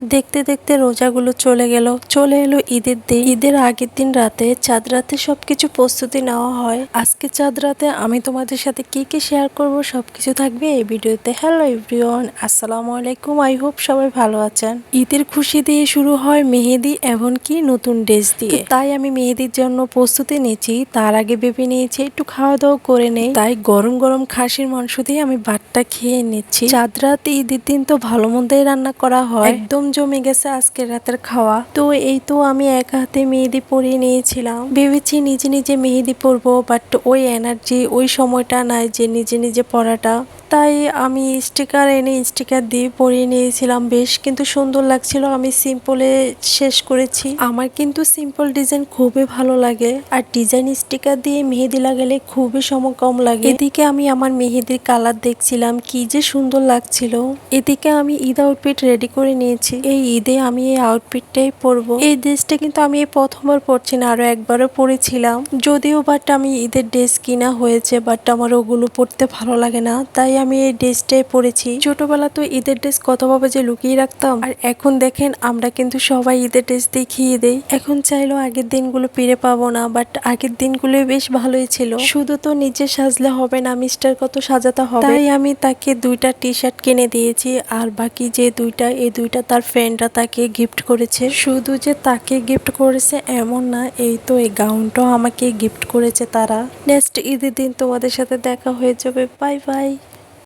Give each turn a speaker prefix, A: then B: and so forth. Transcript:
A: দেখতে দেখতে রোজাগুলো চলে এলো ঈদের দিন। ঈদের আগের দিন রাতে চাঁদ রাতে সবকিছু প্রস্তুতি নেওয়া হয়। আজকে চাঁদ রাতে আমি তোমাদের সাথে কি কি শেয়ার করব সবকিছু থাকবে এই ভিডিওতে। হ্যালো এভরিওয়ান, আসসালামু আলাইকুম। আই হোপ সবাই ভালো আছেন। ঈদের খুশি দিয়ে শুরু হয় মেহেদি এমনকি নতুন ড্রেস দিয়ে। তাই আমি মেহেদির জন্য প্রস্তুতি নিয়েছি। তার আগে ভেবে নিয়েছি একটু খাওয়া দাওয়া করে নেই, তাই গরম গরম খাসির মাংস দিয়ে আমি ভাতটা খেয়ে নিচ্ছি। চাঁদ রাতে ঈদের দিন তো ভালো মন্দেই রান্না করা হয়, একদম জমে গেছে আজকে রাতের খাওয়া। তো এই তো আমি এক হাতে মেহেদি পরিয়ে নিয়েছিলাম, ভেবেছি নিজে নিজে মেহেদি পরবো, বাট ওই এনার্জি ওই সময়টা নাই যে নিজে নিজে পরাটা। তাই আমি স্টিকার এনে স্টিকার দিয়ে পরিয়ে নিয়েছিলাম। বেশ কিন্তু সুন্দর লাগছিল। আমি সিম্পলে শেষ করেছি। আমার কিন্তু সিম্পল ডিজাইন খুবই ভালো লাগে, আর ডিজাইন স্টিকার দিয়ে মেহেদি লাগালে খুবই সময় কম লাগে। এদিকে আমি আমার মেহেদির কালার দেখছিলাম, কি যে সুন্দর লাগছিল। এদিকে আমি ঈদ আউটফিট রেডি করে নিয়েছি। এই ঈদে আমি এই আউটফিটটাই পরবো। এই ড্রেসটা কিন্তু আমি এই প্রথমবার পরছি না, আরো একবারও পরেছিলাম যদিও, বাট আমি ঈদের ড্রেস কিনা হয়েছে, বাট আমার ওগুলো পরতে ভালো লাগে না, তাই আমি এই ড্রেসটাই পরেছি। ছোটবেলা তো ঈদের ড্রেস কতভাবে যে লুকিয়ে রাখতাম, আর এখন দেখেন আমরা কিন্তু সবাই ঈদের ড্রেস দেখিয়ে দেই। এখন চাইলেও আগের দিনগুলো ফিরে পাবো না, বাট আগের দিনগুলো বেশ ভালোই ছিল। শুধু তো নিজে সাজলে হবে না, মিস্টার কত সাজাতে হবে। তাই আমি তাকে দুইটা টি শার্ট কিনে দিয়েছি, আর বাকি যে দুইটা, এই দুইটা তার ফ্রেন্ডরা তাকে গিফট করেছে। শুধু যে তাকে গিফট করেছে এমন না, এই তো এই গাউনটাও আমাকে গিফট করেছে তারা। নেক্সট ঈদের দিন তোমাদের সাথে দেখা হয়ে যাবে। Bye bye.